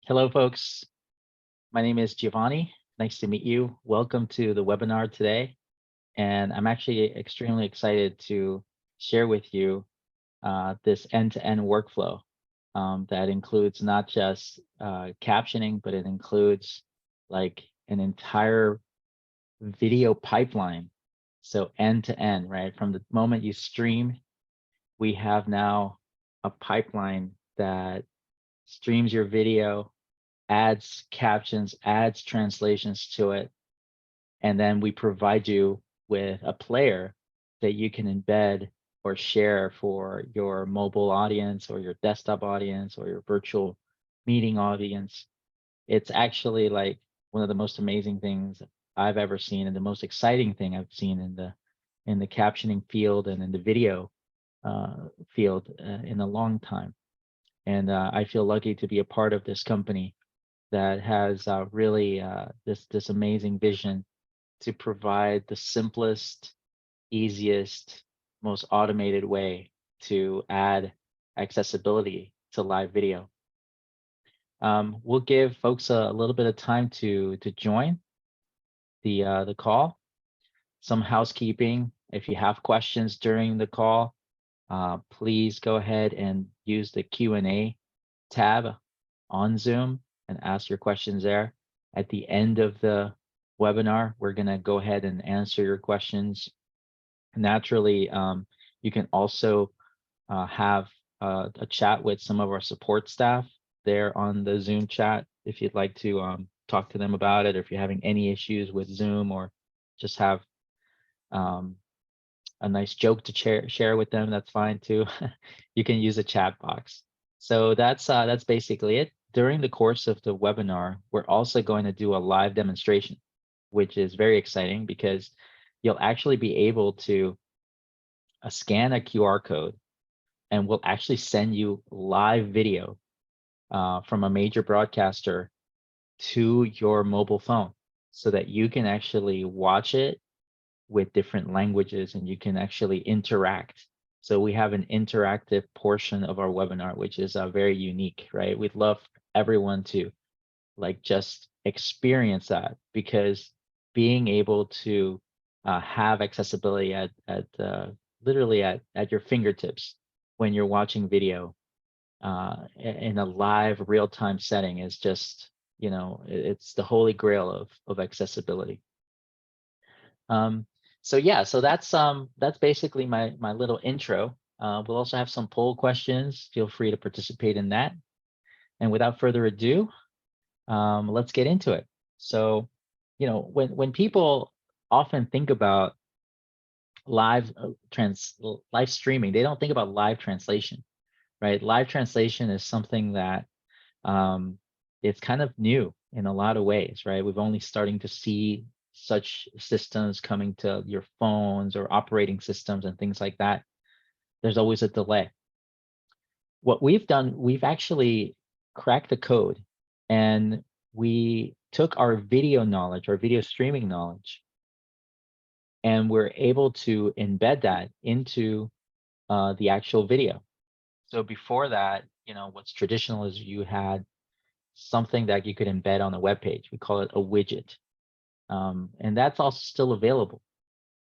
Hello, folks. My name is Giovanni. Nice to meet you. Welcome to the webinar today. And I'm actually extremely excited to share with you this end-to-end workflow that includes not just captioning, but it includes like an entire video pipeline. So end-to-end, right? From the moment you stream, we have now a pipeline that streams your video, adds captions, adds translations to it, and then we provide you with a player that you can embed or share for your mobile audience or your desktop audience or your virtual meeting audience. It's actually like one of the most amazing things I've ever seen, and the most exciting thing I've seen in the captioning field and in the video field in a long time. And I feel lucky to be a part of this company that has really this amazing vision to provide the simplest, easiest, most automated way to add accessibility to live video. We'll give folks a little bit of time to join the call. Some housekeeping. If you have questions during the call, please go ahead and use the Q&A tab on Zoom and ask your questions there. At the end of the webinar, we're going to go ahead and answer your questions. Naturally, you can also have a chat with some of our support staff there on the Zoom chat if you'd like to talk to them about it, or if you're having any issues with Zoom, or just have a nice joke to share with them, that's fine too. You can use a chat box. So that's basically it. During the course of the webinar, we're also going to do a live demonstration, which is very exciting because you'll actually be able to scan a QR code, and we'll actually send you live video from a major broadcaster to your mobile phone so that you can actually watch it with different languages and you can actually interact. So we have an interactive portion of our webinar, which is very unique, right? We'd love everyone to like just experience that, because being able to have accessibility at literally at your fingertips when you're watching video in a live real-time setting is just, you know, it's the holy grail of accessibility. So yeah, so that's basically my little intro. We'll also have some poll questions. Feel free to participate in that. And without further ado, let's get into it. So, you know, when people often think about live streaming, they don't think about live translation, right? Live translation is something that it's kind of new in a lot of ways, right? We've only starting to see such systems coming to your phones or operating systems and things like that. There's always a delay. What we've done, we've actually cracked the code, and we took our video knowledge, our video streaming knowledge, and we're able to embed that into the actual video. So before that, you know, what's traditional is you had something that you could embed on a web page. We call it a widget. And that's also still available.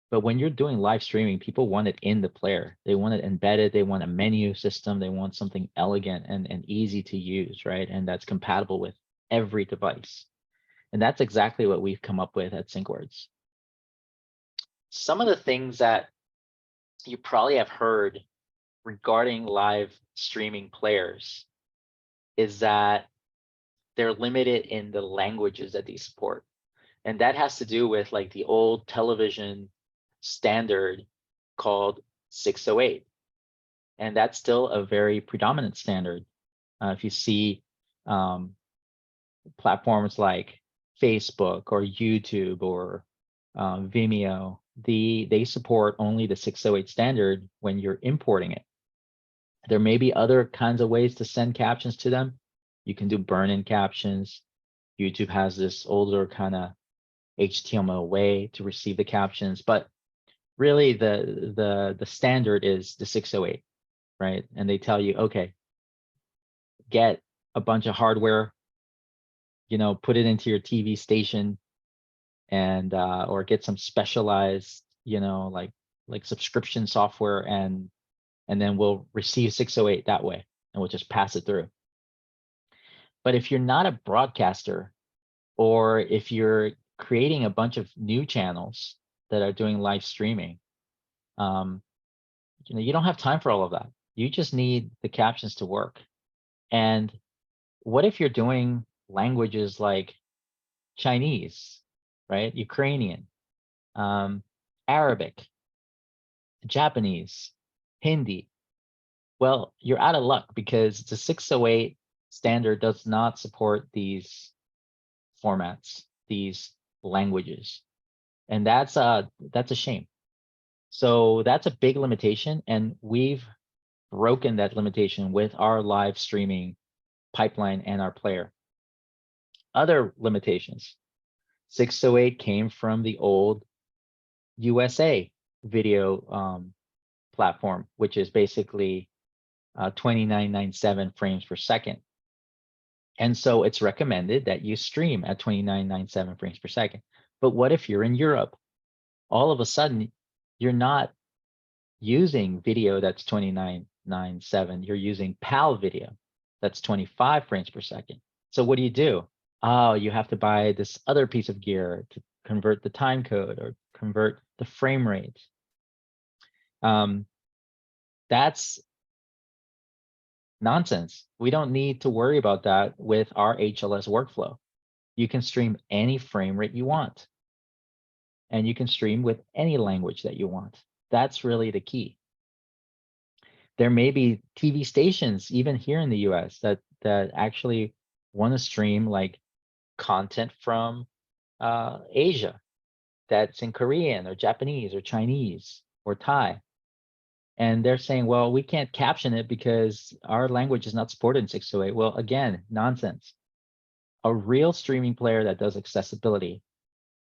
But when you're doing live streaming, people want it in the player. They want it embedded. They want a menu system. They want something elegant and easy to use, right? And that's compatible with every device. And that's exactly what we've come up with at SyncWords. Some of the things that you probably have heard regarding live streaming players is that they're limited in the languages that they support. And that has to do with like the old television standard called 608. And that's still a very predominant standard. If you see platforms like Facebook or YouTube or Vimeo, they support only the 608 standard when you're importing it. There may be other kinds of ways to send captions to them. You can do burn-in captions. YouTube has this older kind of HTML way to receive the captions, but really the standard is the 608, right? And they tell you, okay, get a bunch of hardware, put it into your TV station and or get some specialized, like subscription software, and then we'll receive 608 that way, and we'll just pass it through. But if you're not a broadcaster, or if you're creating a bunch of new channels that are doing live streaming, you don't have time for all of that. You just need the captions to work. And what if you're doing languages like Chinese, right? Ukrainian, Arabic, Japanese, Hindi? Well, you're out of luck, because the 608 standard does not support these formats, these languages. And that's a shame. So that's a big limitation, and we've broken that limitation with our live streaming pipeline and our player. Other limitations: 608 came from the old USA video platform, which is basically 2997 frames per second. And so it's recommended that you stream at 2997 frames per second. But what if you're in Europe? All of a sudden, you're not using video that's 2997. You're using PAL video that's 25 frames per second. So what do? Oh, you have to buy this other piece of gear to convert the time code or convert the frame rate. That's nonsense. We don't need to worry about that with our HLS workflow. You can stream any frame rate you want, and you can stream with any language that you want. That's really the key. There may be TV stations, even here in the US, that actually want to stream like content from Asia that's in Korean or Japanese or Chinese or Thai. And they're saying, well, we can't caption it because our language is not supported in 608. Well, again, nonsense. A real streaming player that does accessibility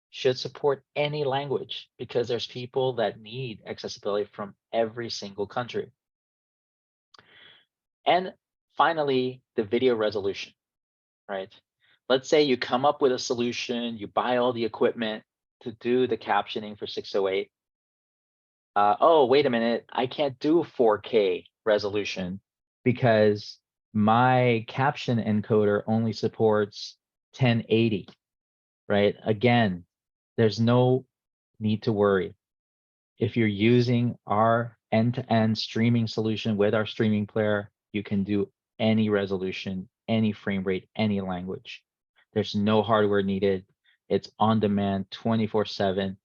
should support any language, because there's people that need accessibility from every single country. And finally, the video resolution, right? Let's say you come up with a solution, you buy all the equipment to do the captioning for 608. Oh, wait a minute, I can't do 4K resolution because my caption encoder only supports 1080, right? Again, there's no need to worry. If you're using our end-to-end streaming solution with our streaming player, you can do any resolution, any frame rate, any language. There's no hardware needed. It's on demand 24/7,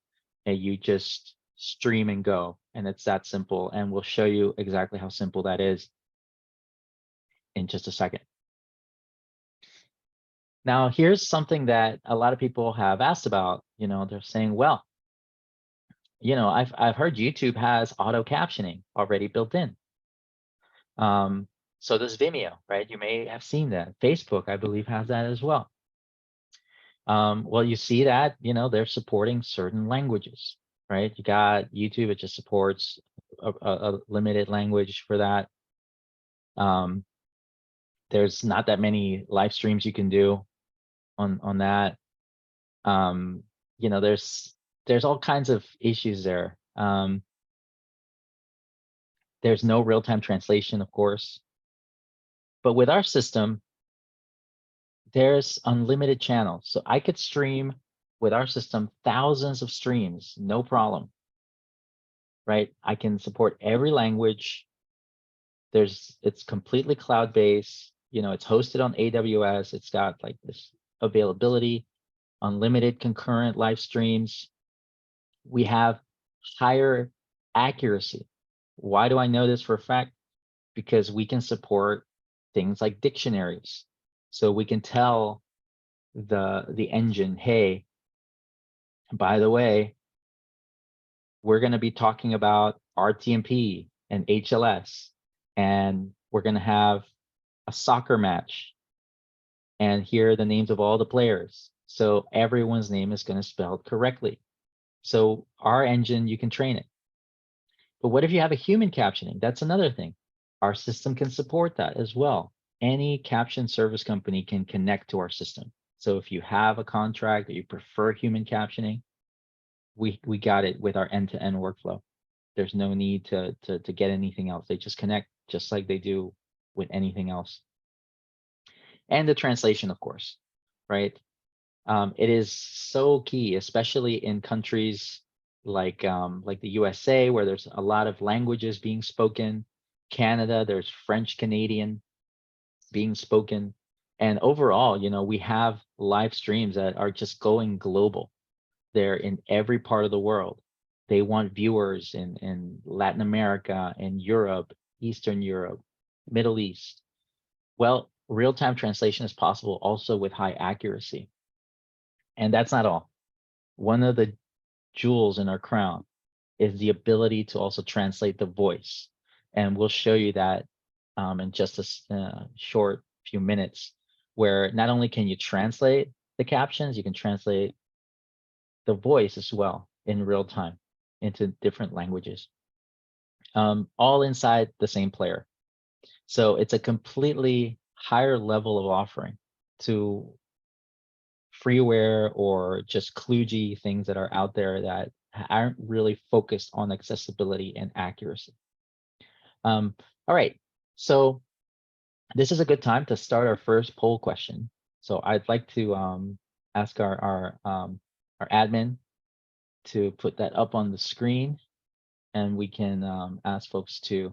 and you just stream and go, and it's that simple. And we'll show you exactly how simple that is in just a second. Now, here's something that a lot of people have asked about. They're saying, well, I've heard YouTube has auto captioning already built in. So does Vimeo, right? You may have seen that. Facebook, I believe, has that as well. Well, you see that, they're supporting certain languages, right? You got YouTube, it just supports a limited language for that. There's not that many live streams you can do on that. There's all kinds of issues there. There's no real-time translation, of course. But with our system, there's unlimited channels. So I could stream with our system thousands of streams, no problem, right? I can support every language. It's completely cloud-based. It's hosted on AWS. It's got like this availability, unlimited concurrent live streams. We have higher accuracy. Why do I know this for a fact? Because we can support things like dictionaries. So we can tell the engine, hey, by the way, we're going to be talking about RTMP and HLS, and we're going to have a soccer match, and here are the names of all the players. So everyone's name is going to spell it correctly. So our engine, you can train it. But what if you have a human captioning? That's another thing. Our system can support that as well. Any caption service company can connect to our system. So if you have a contract or you prefer human captioning, we got it with our end-to-end workflow. There's no need to get anything else. They just connect just like they do with anything else. And the translation, of course, right? It is so key, especially in countries like the USA, where there's a lot of languages being spoken. Canada, there's French Canadian being spoken. And overall, we have live streams that are just going global. They're in every part of the world. They want viewers in Latin America, in Europe, Eastern Europe, Middle East. Well, real-time translation is possible also with high accuracy. And that's not all. One of the jewels in our crown is the ability to also translate the voice. And we'll show you that in just a short few minutes, where not only can you translate the captions, you can translate the voice as well in real time into different languages, all inside the same player. So it's a completely higher level of offering to freeware or just kludgy things that are out there that aren't really focused on accessibility and accuracy. All right, so this is a good time to start our first poll question. So I'd like to ask our admin to put that up on the screen, and we can ask folks to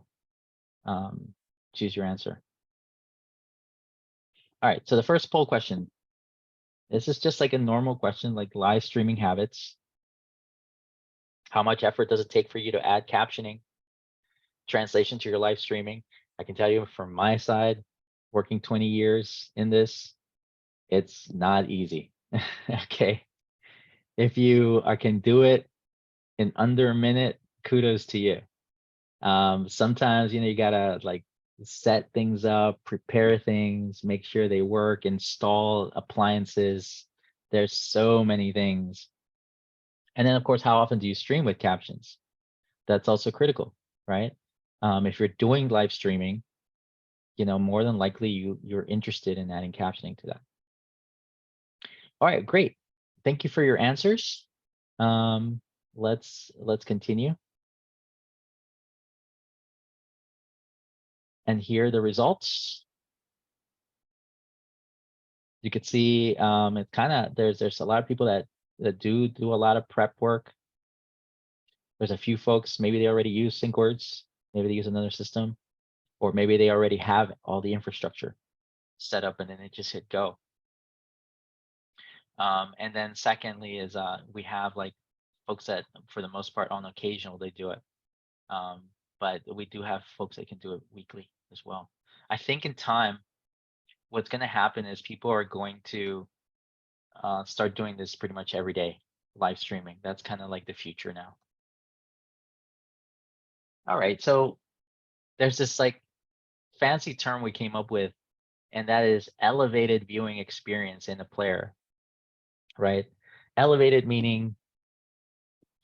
choose your answer. All right, so the first poll question. This is just like a normal question, like live streaming habits. How much effort does it take for you to add captioning, translation to your live streaming? I can tell you from my side, working 20 years in this, it's not easy. Okay. If you can do it in under a minute, kudos to you. Sometimes, you gotta like set things up, prepare things, make sure they work, install appliances. There's so many things. And then, of course, how often do you stream with captions? That's also critical, right? If you're doing live streaming, more than likely you're interested in adding captioning to that. All right, great. Thank you for your answers. Let's continue. And here are the results. You could see it kind of there's a lot of people that do a lot of prep work. There's a few folks, maybe they already use SyncWords, maybe they use another system, or maybe they already have all the infrastructure set up and then they just hit go. And then secondly is we have like folks that for the most part on occasional they do it. But we do have folks that can do it weekly as well. I think in time, what's going to happen is people are going to start doing this pretty much every day, live streaming. That's kind of like the future now. All right, so there's this like fancy term we came up with, and that is elevated viewing experience in a player, right? Elevated meaning,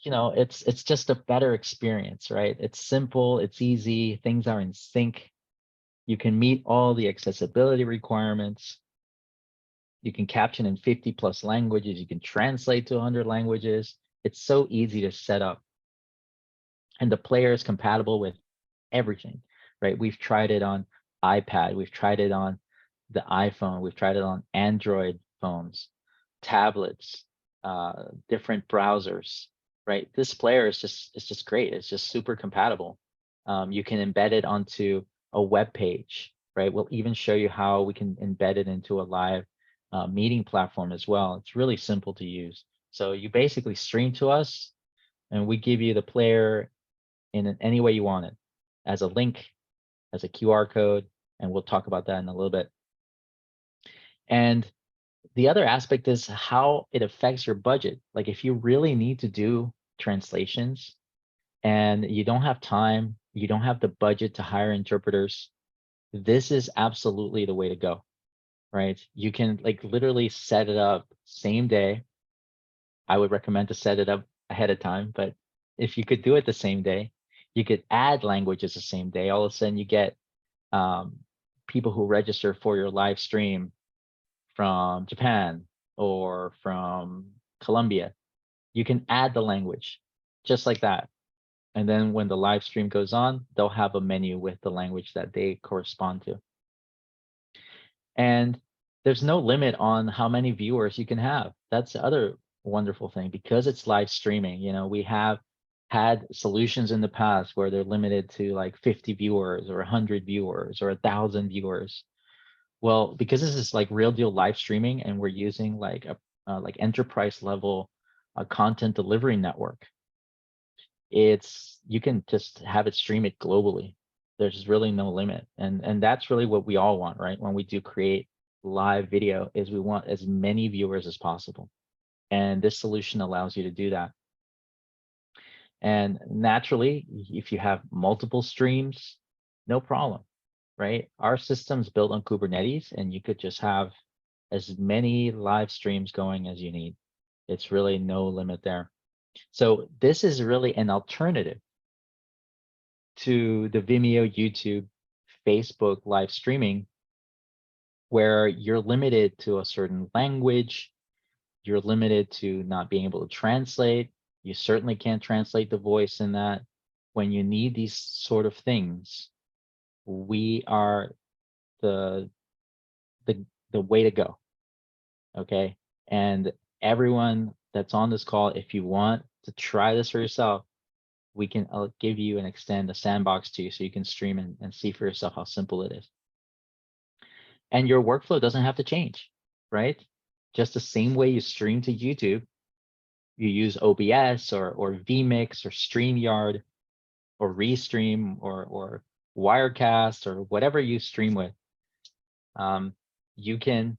it's just a better experience, right? It's simple, it's easy, things are in sync. You can meet all the accessibility requirements. You can caption in 50+ languages. You can translate to 100 languages. It's so easy to set up. And the player is compatible with everything, right? We've tried it on iPad. We've tried it on the iPhone. We've tried it on Android phones, tablets, different browsers, right? This player is just great. It's just super compatible. You can embed it onto a web page, right? We'll even show you how we can embed it into a live meeting platform as well. It's really simple to use. So you basically stream to us and we give you the player in any way you want it, as a link, as a QR code, and we'll talk about that in a little bit. And the other aspect is how it affects your budget. Like if you really need to do translations and you don't have time, you don't have the budget to hire interpreters, this is absolutely the way to go, right? You can like literally set it up same day. I would recommend to set it up ahead of time, but if you could do it the same day, you could add languages the same day. All of a sudden you get people who register for your live stream from Japan, or from Colombia, you can add the language just like that. And then when the live stream goes on, they'll have a menu with the language that they correspond to. And there's no limit on how many viewers you can have. That's the other wonderful thing, because it's live streaming. You know, we have had solutions in the past where they're limited to like 50 viewers or 100 viewers or 1,000 viewers. Well, because this is like real deal live streaming and we're using like a like enterprise level content delivery network, you can just have it stream it globally. There's really no limit. And that's really what we all want, right? When we do create live video, is we want as many viewers as possible. And this solution allows you to do that. And naturally, if you have multiple streams, no problem, right? Our system's built on Kubernetes, and you could just have as many live streams going as you need. It's really no limit there. So this is really an alternative to the Vimeo, YouTube, Facebook live streaming, where you're limited to a certain language, you're limited to not being able to translate. You certainly can't translate the voice in that. When you need these sort of things, we are the way to go. Okay. And everyone that's on this call, if you want to try this for yourself, I'll give you and extend a sandbox to you so you can stream and see for yourself how simple it is. And your workflow doesn't have to change, right? Just the same way you stream to YouTube, you use OBS or vMix or StreamYard or Restream or Wirecast or whatever you stream with. You can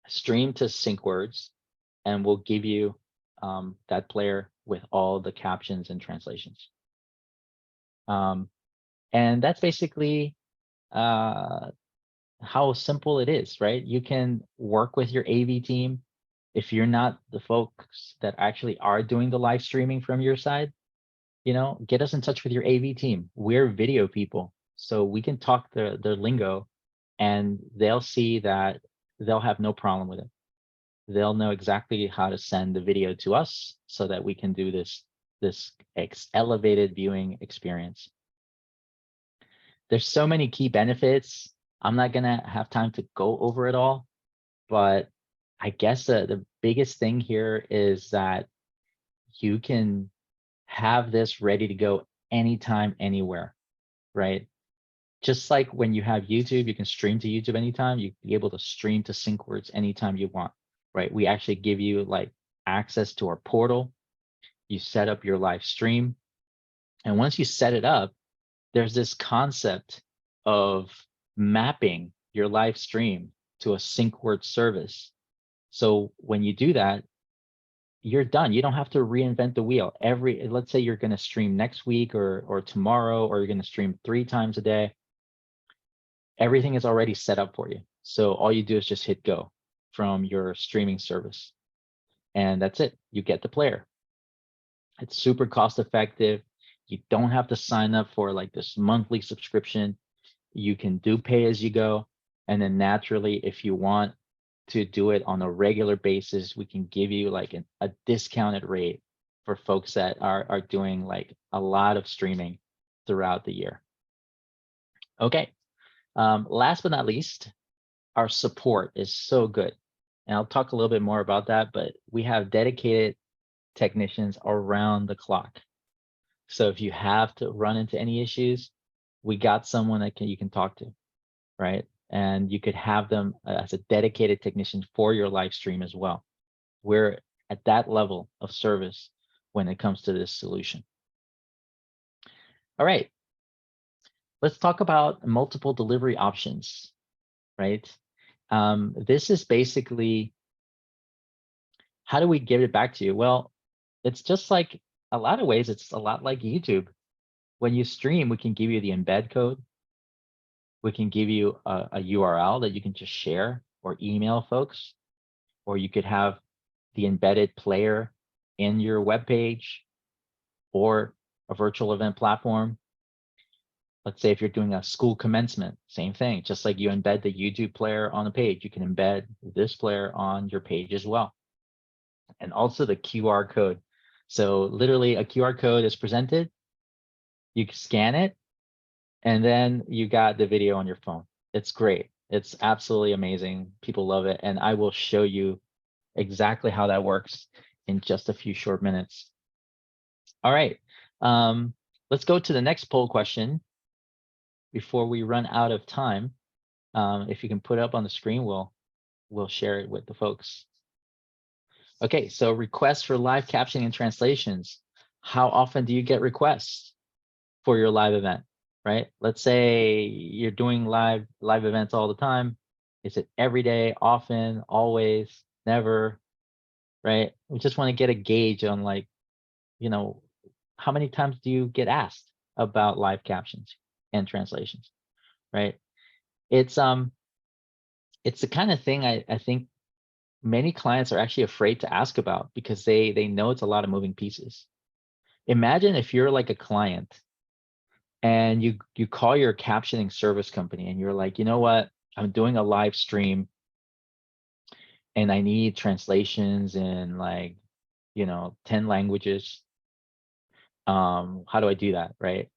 stream to SyncWords, and we'll give you that player with all the captions and translations. And that's basically how simple it is, right? You can work with your AV team. If you're not the folks that actually are doing the live streaming from your side, you know, get us in touch with your AV team. We're video people, so we can talk their lingo, and they'll see that they'll have no problem with it. They'll know exactly how to send the video to us so that we can do this elevated viewing experience. There's so many key benefits. I'm not gonna have time to go over it all, but I guess the biggest thing here is that you can have this ready to go anytime, anywhere, right? Just like when you have YouTube, you can stream to YouTube anytime, you can be able to stream to SyncWords anytime you want, right? We actually give you like access to our portal. You set up your live stream. And once you set it up, there's this concept of mapping your live stream to a SyncWords service. So when you do that, you're done. You don't have to reinvent the wheel. Let's say you're going to stream next week or tomorrow, or you're going to stream 3 times a day. Everything is already set up for you. So all you do is just hit go from your streaming service. And that's it. You get the player. It's super cost effective. You don't have to sign up for like this monthly subscription. You can do pay as you go. And then naturally, if you want to do it on a regular basis, we can give you like a discounted rate for folks that are doing like a lot of streaming throughout the year. Okay. Last but not least, our support is so good. And I'll talk a little bit more about that, but we have dedicated technicians around the clock. So if you have to run into any issues, we got someone that you can talk to, right? And you could have them as a dedicated technician for your live stream as well. We're at that level of service when it comes to this solution. All right, let's talk about multiple delivery options, right? This is basically, how do we give it back to you? Well, it's just like, a lot of ways, it's a lot like YouTube. When you stream, we can give you the embed code. We can give you a URL that you can just share or email folks, or you could have the embedded player in your web page or a virtual event platform. let's say if you're doing a school commencement, same thing. Just like you embed the YouTube player on a page, you can embed this player on your page as well. And also the QR code. So literally a QR code is presented, you can scan it, and then you got the video on your phone. It's great. It's absolutely amazing. People love it. And I will show you exactly how that works in just a few short minutes. All right, let's go to the next poll question before we run out of time. If you can put it up on the screen, we'll share it with the folks. Okay, so requests for live captioning and translations. How often do you get requests for your live event, right? Let's say you're doing live events all the time. Is it every day, often, always, never, right? We just want to get a gauge on, like, you know, how many times do you get asked about live captions and translations, right? It's the kind of thing I think many clients are actually afraid to ask about because they know it's a lot of moving pieces. Imagine if you're like a client and you call your captioning service company and you're like, you know what, I'm doing a live stream and I need translations in, like, 10 languages. How do I do that, right?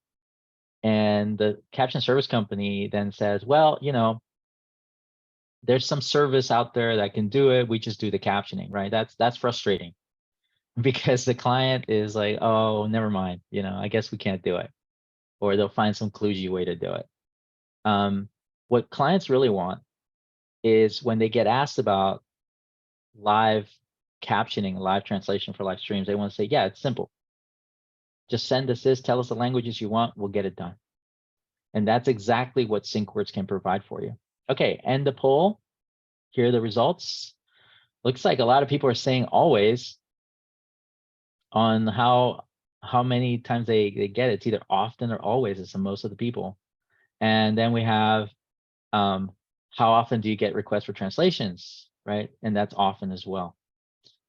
And the caption service company then says, well, there's some service out there that can do it. We just do the captioning, right? That's frustrating because the client is like, oh, never mind. I guess we can't do it, or they'll find some kludgy way to do it. What clients really want is when they get asked about live captioning, live translation for live streams, they want to say, yeah, it's simple. Just send us this, tell us the languages you want, we'll get it done. And that's exactly what SyncWords can provide for you. Okay, end the poll. Here are the results. Looks like a lot of people are saying always on how many times they get it. It's either often or always is most of the people. And then we have how often do you get requests for translations, right? And that's often as well.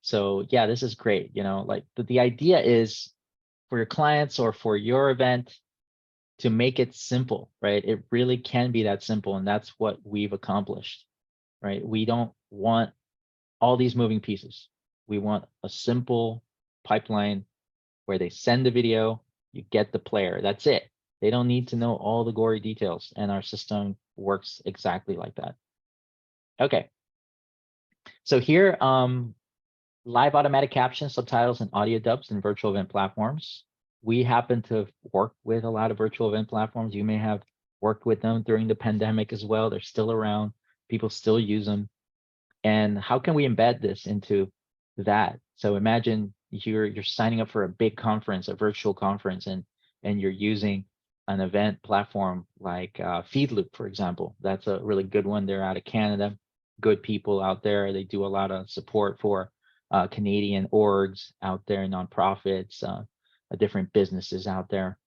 So yeah, this is great. Like the idea is for your clients or for your event to make it simple, right? It really can be that simple, and that's what we've accomplished, right? We don't want all these moving pieces. We want a simple pipeline where they send the video, you get the player, that's it. They don't need to know all the gory details, and our system works exactly like that. Okay, so here, live automatic captions, subtitles, and audio dubs in virtual event platforms. We happen to work with a lot of virtual event platforms. You may have worked with them during the pandemic as well. They're still around. People still use them. And how can we embed this into that? So imagine you're signing up for a big conference, a virtual conference, and you're using an event platform like Feedloop, for example. That's a really good one. They're out of Canada. Good people out there. They do a lot of support for Canadian orgs out there, nonprofits, different businesses out there.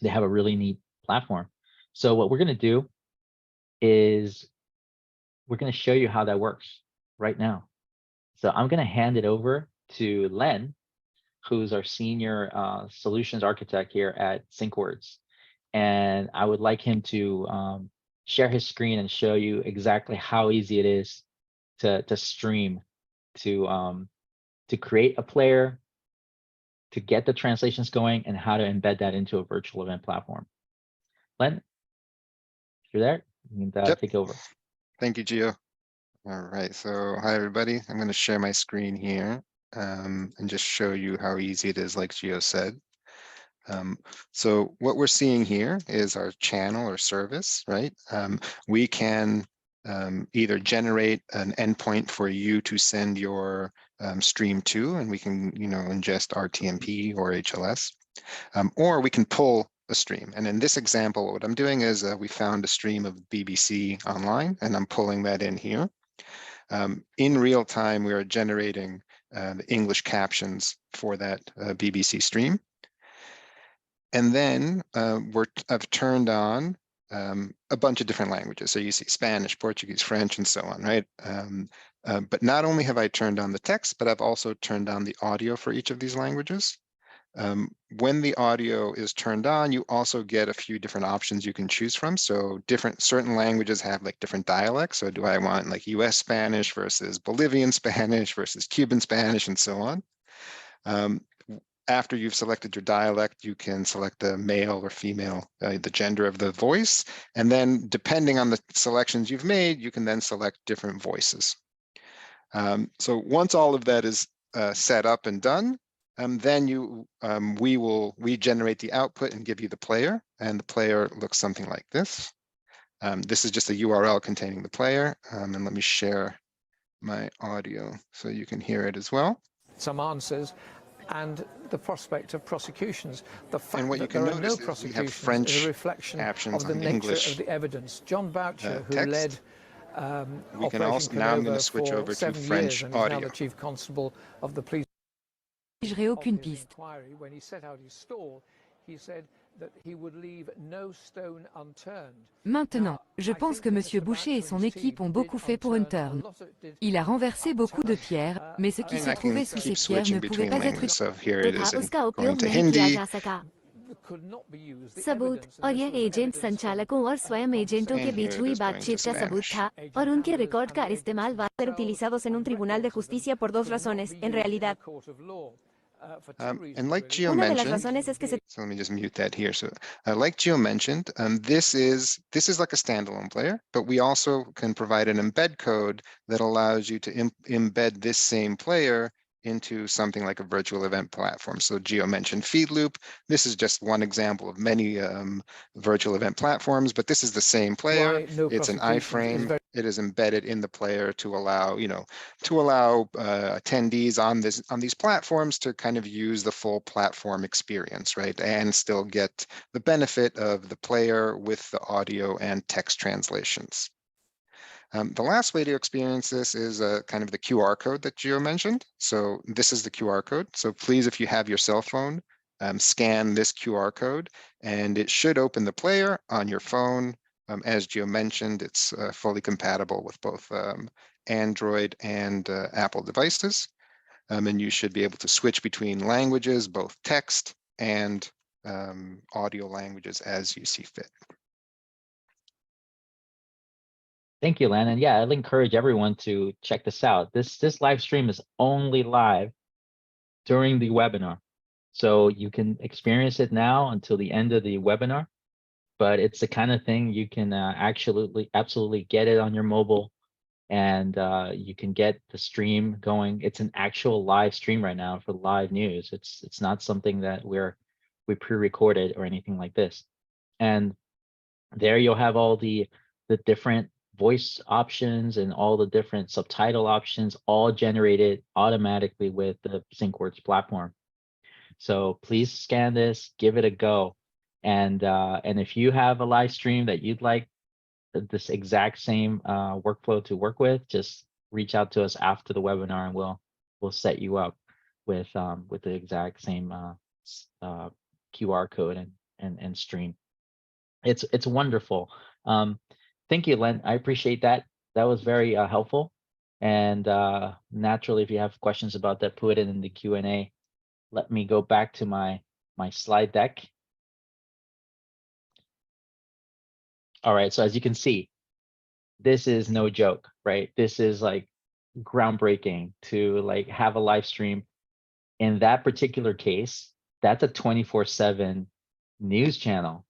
They have a really neat platform. So what we're going to do is we're going to show you how that works right now. So I'm going to hand it over to Len, who's our senior solutions architect here at SyncWords. And I would like him to share his screen and show you exactly how easy it is to stream, to create a player, to get the translations going, and how to embed that into a virtual event platform. Len, if you're there, you can Yep. take over. Thank you, Gio. All right, so hi everybody. I'm going to share my screen here and just show you how easy it is, like Gio said. So what we're seeing here is our channel or service, right? We can either generate an endpoint for you to send your stream to, and we can, ingest RTMP or HLS, or we can pull a stream. And in this example, what I'm doing is we found a stream of BBC online, and I'm pulling that in here. In real time, we are generating the English captions for that BBC stream. And then I've turned on a bunch of different languages. So you see Spanish, Portuguese, French, and so on, right? But not only have I turned on the text, but I've also turned on the audio for each of these languages. When the audio is turned on, you also get a few different options you can choose from. So certain languages have like different dialects. So do I want like US Spanish versus Bolivian Spanish versus Cuban Spanish and so on. After you've selected your dialect, you can select the male or female, the gender of the voice. And then depending on the selections you've made, you can then select different voices. So once all of that is set up and done, then we generate the output and give you the player, and the player looks something like this. This is just a URL containing the player, and let me share my audio so you can hear it as well. Some answers and the prospect of prosecutions. The fact what you that can there are no notice is we have prosecutions French is a reflection captions of the on the nature English of the evidence. John Boucher, who text. led We can Operation also, now I'm going to Canova switch for over to 7 years French and is now audio. the chief constable of the police. Aucune piste. When he set out his stall, he said that he would leave no stone unturned. Maintenant, je pense que M. Boucher et son équipe ont beaucoup fait pour une turn. Il a renversé beaucoup de pierres, mais ce qui And se I can trouvait sous ces keep pierres ne switching pouvait between pas être languages. So here it is उसका going उपयोग to नहीं किया Hindi. जा सका। सबूत और यह agent संचालकों और स्वयं एजेंटों के And बीच here it हुई is going to बातचीत का सबूत Spanish. था और उनके रिकॉर्ड का इस्तेमाल va a ser utilizados en un tribunal de justicia por dos razones, en realidad. And like Gio Una de las mentioned, razones es que se so let me just mute that here. So like Gio mentioned, this is like a standalone player, but we also can provide an embed code that allows you to embed this same player into something like a virtual event platform. So Gio mentioned feed loop. This is just one example of many virtual event platforms, but this is the same player. It's an iframe. It is embedded in the player to allow, attendees on these platforms to kind of use the full platform experience, right? And still get the benefit of the player with the audio and text translations. The last way to experience this is kind of the QR code that Gio mentioned. So this is the QR code. So please, if you have your cell phone, scan this QR code, and it should open the player on your phone. As Gio mentioned, it's fully compatible with both Android and Apple devices. And you should be able to switch between languages, both text and audio languages as you see fit. Thank you, Len. And yeah, I'd encourage everyone to check this out. This live stream is only live during the webinar. So you can experience it now until the end of the webinar, but it's the kind of thing you can absolutely get it on your mobile, and you can get the stream going. It's an actual live stream right now for live news. It's not something that we pre-recorded or anything like this. And there you'll have all the different voice options and all the different subtitle options, all generated automatically with the SyncWords platform. So please scan this, give it a go. And if you have a live stream that you'd like this exact same workflow to work with, just reach out to us after the webinar, and we'll set you up with the exact same QR code and stream. It's wonderful. Thank you, Len. I appreciate that. That was very helpful. And naturally, if you have questions about that, put it in the Q&A. Let me go back to my slide deck. All right, so as you can see, this is no joke, right? This is like groundbreaking to like have a live stream. In that particular case, that's a 24/7 news channel.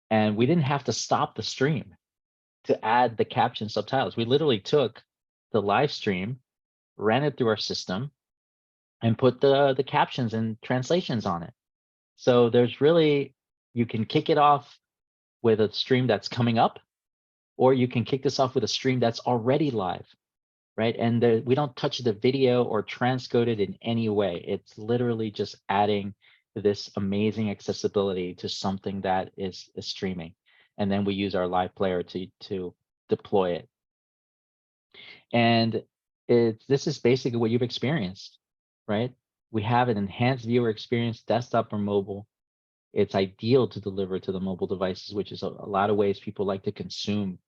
And we didn't have to stop the stream to add the caption subtitles. We literally took the live stream, ran it through our system, and put the captions and translations on it. So there's really, you can kick it off with a stream that's coming up, or you can kick this off with a stream that's already live, right? And we don't touch the video or transcode it in any way. It's literally just adding this amazing accessibility to something that is streaming. And then we use our live player to deploy it. And this is basically what you've experienced, right? We have an enhanced viewer experience, desktop or mobile. It's ideal to deliver to the mobile devices, which is a lot of ways people like to consume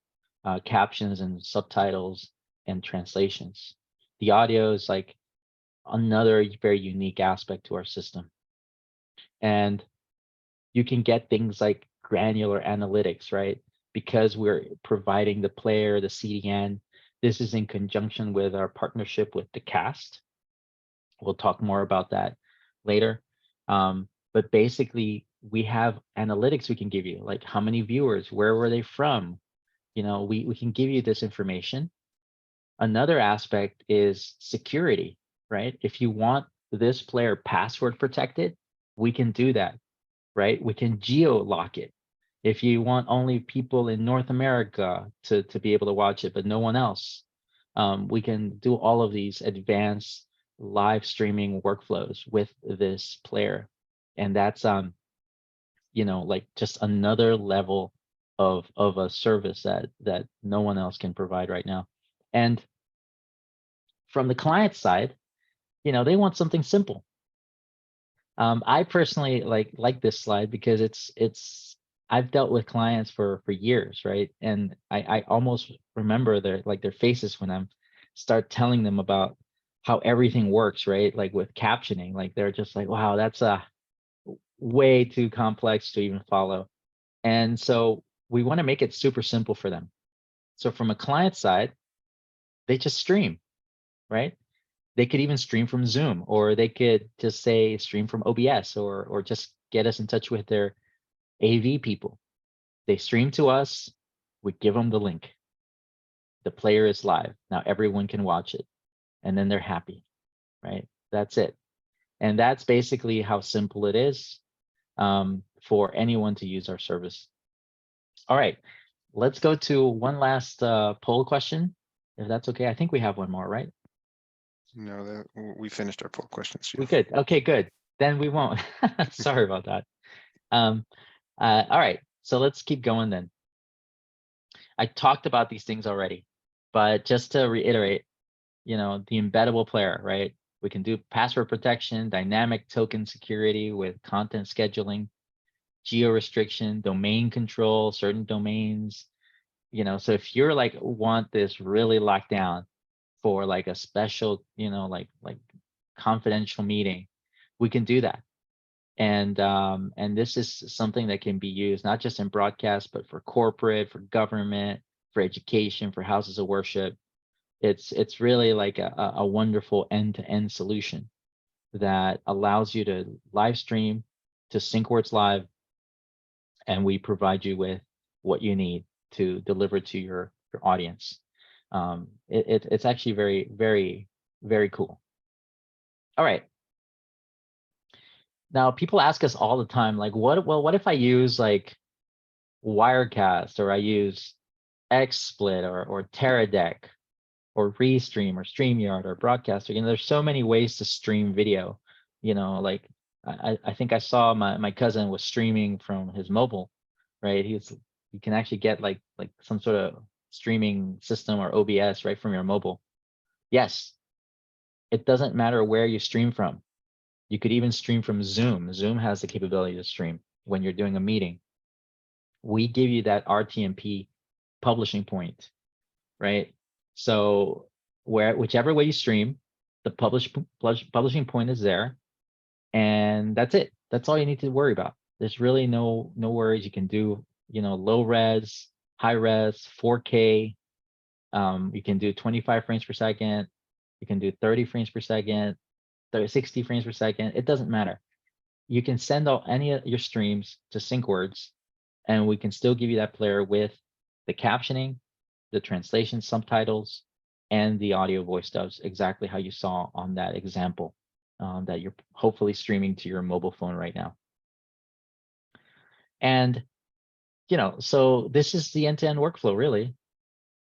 captions and subtitles and translations. The audio is like another very unique aspect to our system. And you can get things like granular analytics, right? Because we're providing the player, the CDN. This is in conjunction with our partnership with the cast. We'll talk more about that later. But basically, we have analytics we can give you, like how many viewers, where were they from? You know, we can give you this information. Another aspect is security, right? If you want this player password protected, we can do that, right? We can geo-lock it. If you want only people in North America to be able to watch it, but no one else, we can do all of these advanced live streaming workflows with this player. And that's, you know, like just another level of a service that no one else can provide right now. And from the client side, you know, they want something simple. I personally like this slide because it's I've dealt with clients for years, right? And I almost remember their faces when I'm start telling them about how everything works, right? Like with captioning, like they're just like, wow, that's way too complex to even follow. And so we want to make it super simple for them. So from a client side, they just stream, right? They could even stream from Zoom, or they could just say stream from OBS, or just get us in touch with their AV people. They stream to us, we give them the link. The player is live. Now everyone can watch it, and then they're happy, right? That's it. And that's basically how simple it is for anyone to use our service. All right, let's go to one last poll question, if that's okay. I think we have one more, right? No, we finished our poll questions. We good. Okay, good. Then we won't. Sorry about that. All right, so let's keep going then. I talked about these things already, but just to reiterate, you know, the embeddable player, right? We can do password protection, dynamic token security with content scheduling, geo restriction, domain control, certain domains. You know, so if you're like want this really locked down for like a special, you know, like confidential meeting, we can do that. And this is something that can be used not just in broadcast, but for corporate, for government, for education, for houses of worship. It's really like a wonderful end-to-end solution that allows you to live stream to SyncWords Live, and we provide you with what you need to deliver to your audience. It's actually very, very, very cool. All right. Now, people ask us all the time, like, what if I use like Wirecast, or I use XSplit, or Teradek, or Restream, or StreamYard, or Broadcaster? You know, there's so many ways to stream video. You know, like I think I saw my cousin was streaming from his mobile, right? You can actually get like some sort of streaming system or OBS right from your mobile. Yes, it doesn't matter where you stream from. You could even stream from Zoom. Zoom has the capability to stream when you're doing a meeting. We give you that RTMP publishing point, right? So whichever way you stream, the publishing point is there, and that's it. That's all you need to worry about. There's really no worries. You can do, you know, low res, high res, 4K. You can do 25 frames per second. You can do 30 frames per second, 60 frames per second. It doesn't matter. You can send out any of your streams to SyncWords, and we can still give you that player with the captioning, the translation, subtitles, and the audio voice dubs, exactly how you saw on that example that you're hopefully streaming to your mobile phone right now. And, you know, so this is the end-to-end workflow, really.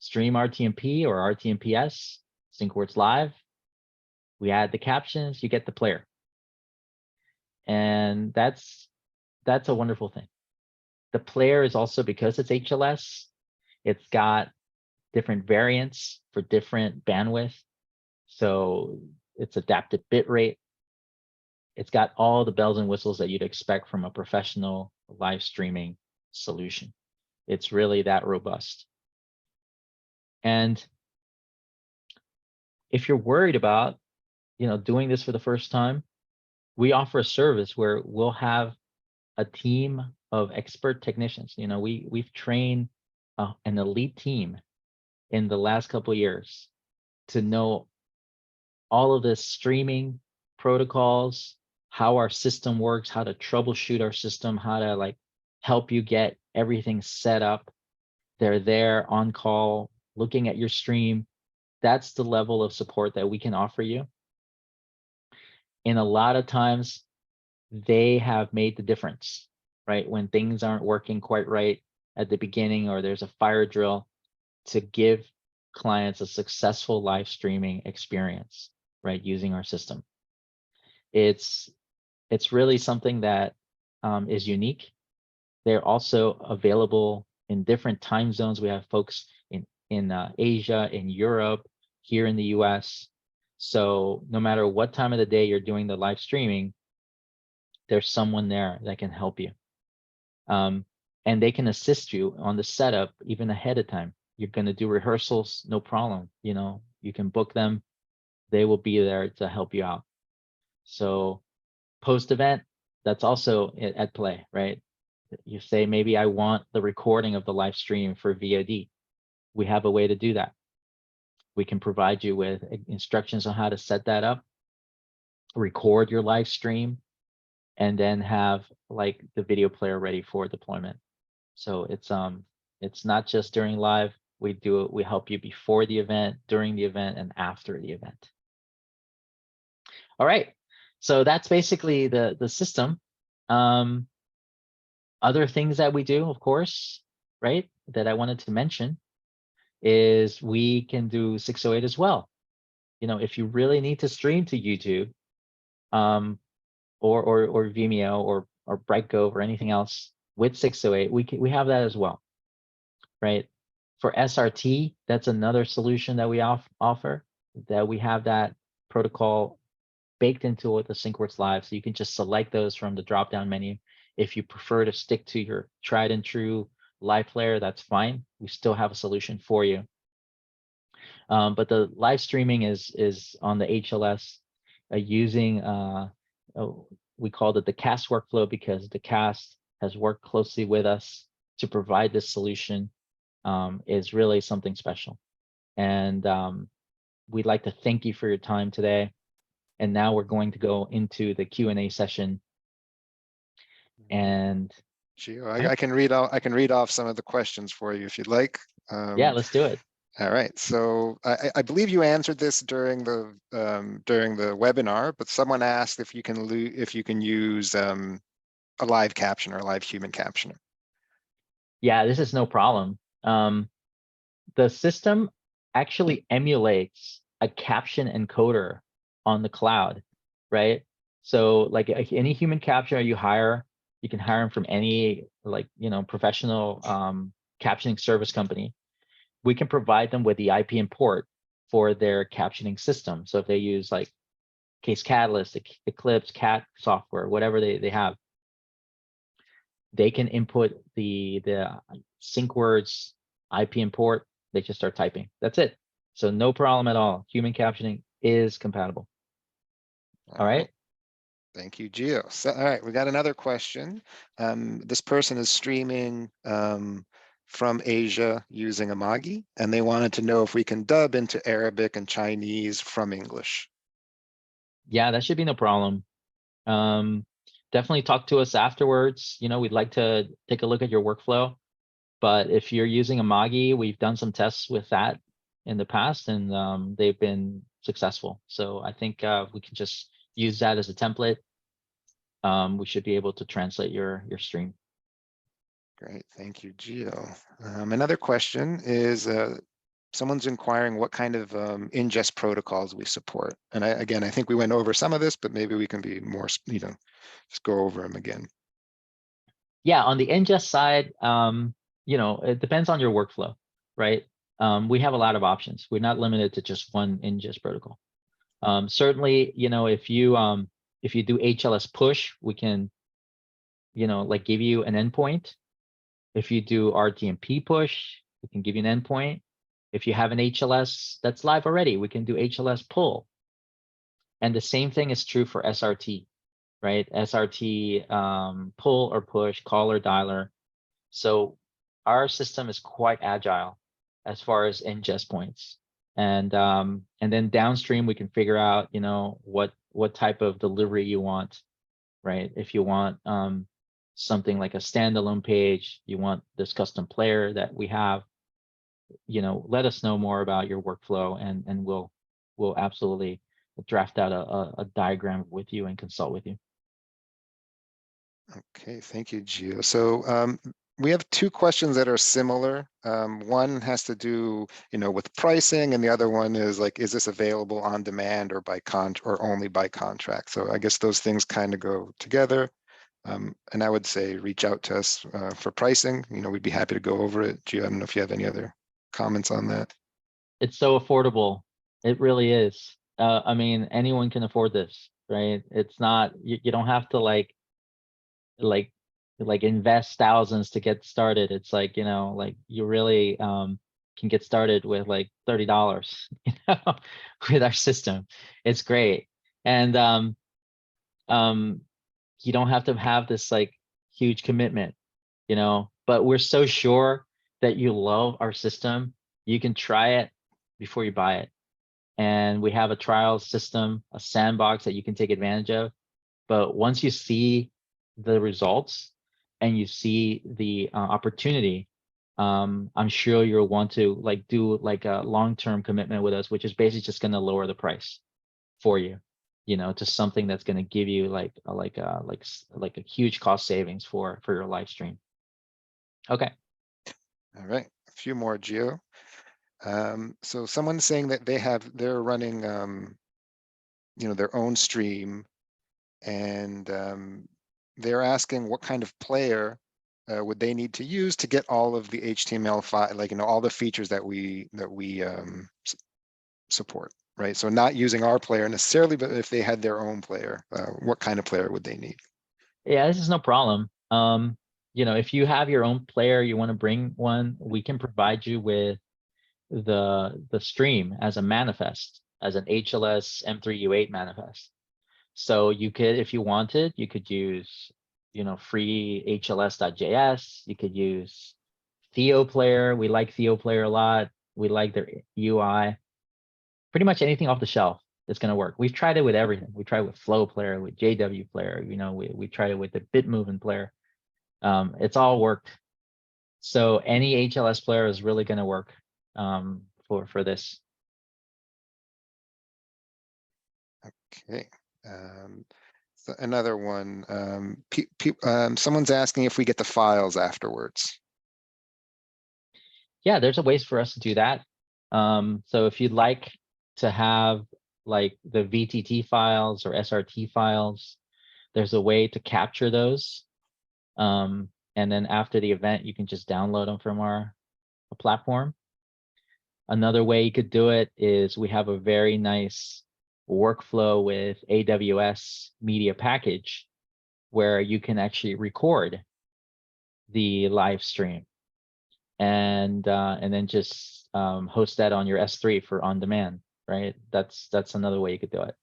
Stream RTMP or RTMPS, SyncWords Live. We add the captions, you get the player. And that's a wonderful thing. The player is also, because it's HLS, it's got different variants for different bandwidth. So it's adapted bitrate. It's got all the bells and whistles that you'd expect from a professional live streaming solution. It's really that robust. And if you're worried about, you know, doing this for the first time, we offer a service where we'll have a team of expert technicians. You know, we've trained an elite team in the last couple of years to know all of the streaming protocols, how our system works, how to troubleshoot our system, how to like help you get everything set up. They're there on call, looking at your stream. That's the level of support that we can offer you. And a lot of times they have made the difference, right? When things aren't working quite right at the beginning, or there's a fire drill, to give clients a successful live streaming experience, right? Using our system. It's really something that is unique. They're also available in different time zones. We have folks in Asia, in Europe, here in the US. So no matter what time of the day you're doing the live streaming, there's someone there that can help you. And they can assist you on the setup even ahead of time. You're going to do rehearsals, no problem. You know, you can book them. They will be there to help you out. So post-event, that's also at play, right? You say, maybe I want the recording of the live stream for VOD. We have a way to do that. We can provide you with instructions on how to set that up, record your live stream, and then have like the video player ready for deployment. So it's not just during live. We help you before the event, during the event, and after the event. All right, so that's basically the system. Other things that we do, of course, right, that I wanted to mention is we can do 608 as well. You know, if you really need to stream to YouTube, or Vimeo or Brightcove or anything else with 608, we have that as well, right? For SRT, that's another solution that we offer, that we have that protocol baked into the SyncWords Live, so you can just select those from the drop-down menu. If you prefer to stick to your tried and true live player, that's fine. We still have a solution for you. But the live streaming is on the HLS using, we called it the cast workflow, because the cast has worked closely with us to provide this solution. Is really something special. And we'd like to thank you for your time today. And now we're going to go into the Q&A session. And Gio, I can read off some of the questions for you if you'd like. Yeah, let's do it. All right. So I believe you answered this during the webinar, but someone asked if you can use a live caption or a live human captioner. Yeah, this is no problem. The system actually emulates a caption encoder on the cloud, right? So like any human captioner you hire, you can hire them from any professional captioning service company. We can provide them with the IP import for their captioning system. So if they use like Case Catalyst, Eclipse, Cat software, whatever they have, they can input the SyncWords IP import. They just start typing. That's it. So no problem at all. Human captioning is compatible. All right. Thank you, Gio. So, all right, we got another question. This person is streaming from Asia using Amagi, and they wanted to know if we can dub into Arabic and Chinese from English. Yeah, that should be no problem. Definitely talk to us afterwards. You know, we'd like to take a look at your workflow. But if you're using Amagi, we've done some tests with that in the past, and they've been successful. So I think we can just use that as a template. We should be able to translate your stream. Great, thank you, Gio. Another question is, someone's inquiring what kind of ingest protocols we support. And I think we went over some of this, but maybe we can be more, just go over them again. Yeah, on the ingest side, it depends on your workflow, right? We have a lot of options. We're not limited to just one ingest protocol. Certainly, if you do HLS push, we can, give you an endpoint. If you do RTMP push, we can give you an endpoint. If you have an HLS that's live already, we can do HLS pull. And the same thing is true for SRT. right? SRT, pull or push, call or dialer. So our system is quite agile as far as ingest points. And then downstream, we can figure out, you know, what type of delivery you want, right? If you want something like a standalone page, you want this custom player that we have, you know, let us know more about your workflow, and we'll absolutely draft out a diagram with you and consult with you. Okay, thank you, Gio. So we have two questions that are similar. One has to do, you know, with pricing, and the other one is like, is this available on demand or by or only by contract? So I guess those things kind of go together. And I would say reach out to us for pricing. You know, we'd be happy to go over it. Gio, I don't know if you have any other comments on that. It's so affordable. It really is. I mean, anyone can afford this, right? It's not, you don't have to like invest thousands to get started. It's like, you know, like you really can get started with like $30, you know, with our system. It's great. And you don't have to have this like huge commitment, you know, but we're so sure that you love our system. You can try it before you buy it. And we have a trial system, a sandbox that you can take advantage of. But once you see the results and you see the opportunity, I'm sure you'll want to like do like a long-term commitment with us, which is basically just going to lower the price for you, you know, to something that's going to give you like a huge cost savings for your live stream. Okay. All right, a few more, Gio. So someone's saying that they're running, you know, their own stream, and they're asking what kind of player would they need to use to get all of the HTML file, like, you know, all the features that we support, right? So not using our player necessarily, but if they had their own player, what kind of player would they need? Yeah, this is no problem. You know, if you have your own player, you want to bring one, we can provide you with the stream as a manifest, as an HLS M3U8 manifest. So you could, if you wanted, you could use, you know, free HLS.js. You could use Theo Player. We like Theo Player a lot. We like their UI. Pretty much anything off the shelf is going to work. We've tried it with everything. We tried with Flow Player, with JW Player. You know, we tried it with the Bitmoving Player. It's all worked. So any HLS player is really going to work for this. Okay. So another one, someone's asking if we get the files afterwards. Yeah, there's a ways for us to do that. So if you'd like to have like the VTT files or SRT files, there's a way to capture those. And then after the event, you can just download them from our platform. Another way you could do it is we have a very nice workflow with AWS Media Package where you can actually record the live stream and then just host that on your S3 for on demand, right? That's another way you could do it.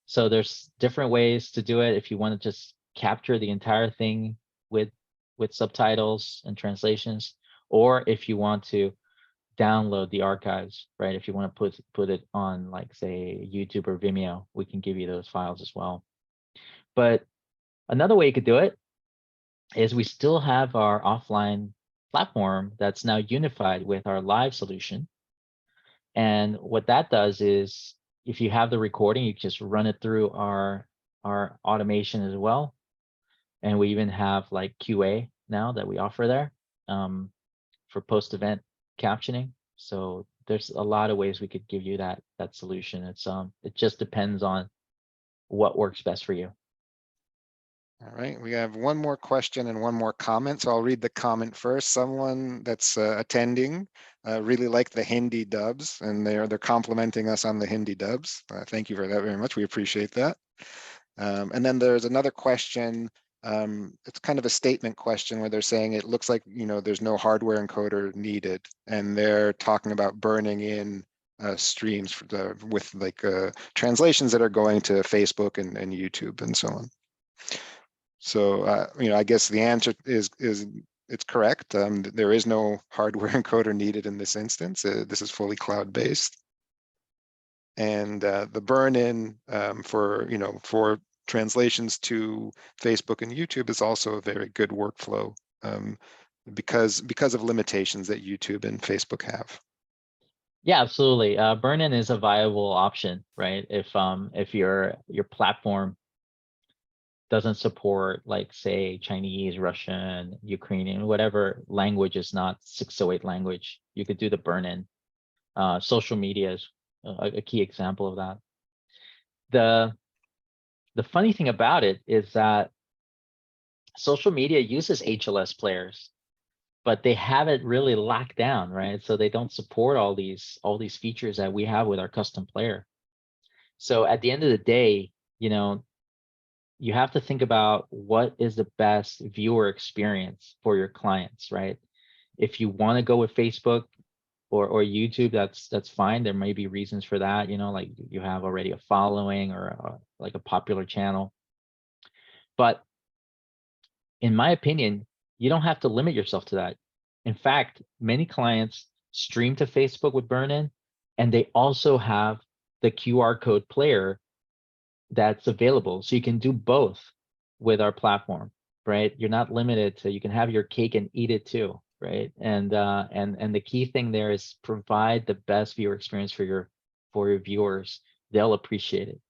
So there's different ways to do it. If you want to just capture the entire thing with subtitles and translations, or if you want to download the archives, right? If you want to put it on like say YouTube or Vimeo, we can give you those files as well. But another way you could do it is we still have our offline platform that's now unified with our live solution. And what that does is if you have the recording, you just run it through our automation as well. And we even have like QA now that we offer there for post-event captioning. So there's a lot of ways we could give you that solution. It's it just depends on what works best for you. All right, we have one more question and one more comment. So I'll read the comment first. Someone that's attending really liked the Hindi dubs, and they're complimenting us on the Hindi dubs. Thank you for that very much. We appreciate that. And then there's another question. It's kind of a statement question where they're saying it looks like, you know, there's no hardware encoder needed, and they're talking about burning in streams with like translations that are going to Facebook and YouTube and so on. So, I guess the answer is it's correct. There is no hardware encoder needed in this instance. This is fully cloud-based. And the burn-in for translations to Facebook and YouTube is also a very good workflow because of limitations that YouTube and Facebook have. Yeah, absolutely. Burn-in is a viable option, right? If your platform doesn't support, like, say, Chinese, Russian, Ukrainian, whatever language is not 608 language, you could do the burn-in. Social media is a key example of that. The funny thing about it is that social media uses HLS players, but they have it really locked down, right? So they don't support all these features that we have with our custom player. So at the end of the day, you have to think about what is the best viewer experience for your clients, right? If you want to go with Facebook or YouTube, that's fine. There may be reasons for that, like you have already a following or like a popular channel. But in my opinion, you don't have to limit yourself to that. In fact, many clients stream to Facebook with burn-in, and they also have the QR code player that's available. So you can do both with our platform, right? You're not limited to, you can have your cake and eat it too, right? And the key thing there is provide the best viewer experience for your viewers. They'll appreciate it.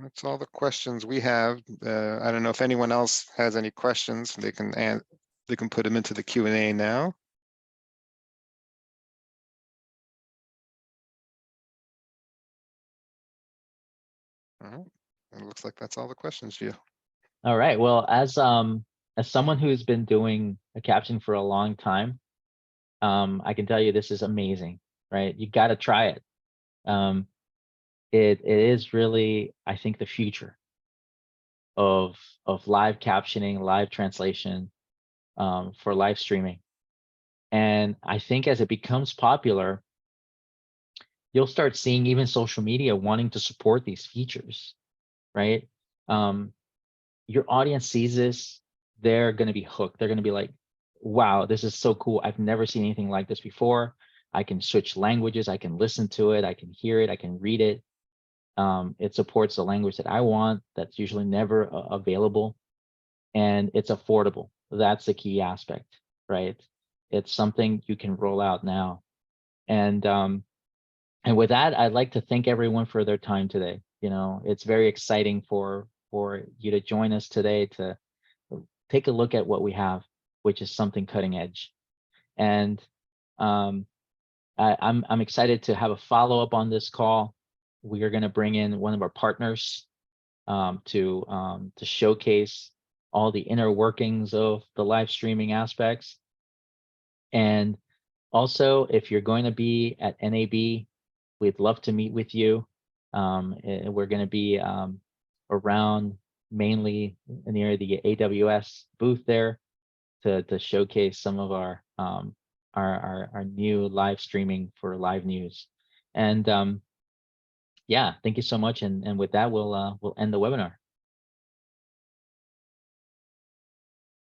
That's all the questions we have. I don't know if anyone else has any questions. They can put them into the Q&A now. All right. It looks like that's all the questions, Gio. All right. Well, as someone who's been doing a caption for a long time, I can tell you this is amazing, right? You got to try it. It is really, I think, the future of live captioning, live translation, for live streaming. And I think as it becomes popular, you'll start seeing even social media wanting to support these features, right? Your audience sees this, they're going to be hooked. They're going to be like, wow, this is so cool. I've never seen anything like this before. I can switch languages. I can listen to it. I can hear it. I can read it. It supports the language that I want. That's usually never available. And it's affordable. That's the key aspect, right? It's something you can roll out now. And with that, I'd like to thank everyone for their time today. It's very exciting for you to join us today to take a look at what we have, which is something cutting edge. And I'm excited to have a follow-up on this call. We are going to bring in one of our partners to showcase all the inner workings of the live streaming aspects. And also, if you're going to be at NAB, we'd love to meet with you. We're going to be around mainly near the AWS booth there to showcase some of our new live streaming for live news. And yeah, thank you so much. And with that, we'll end the webinar.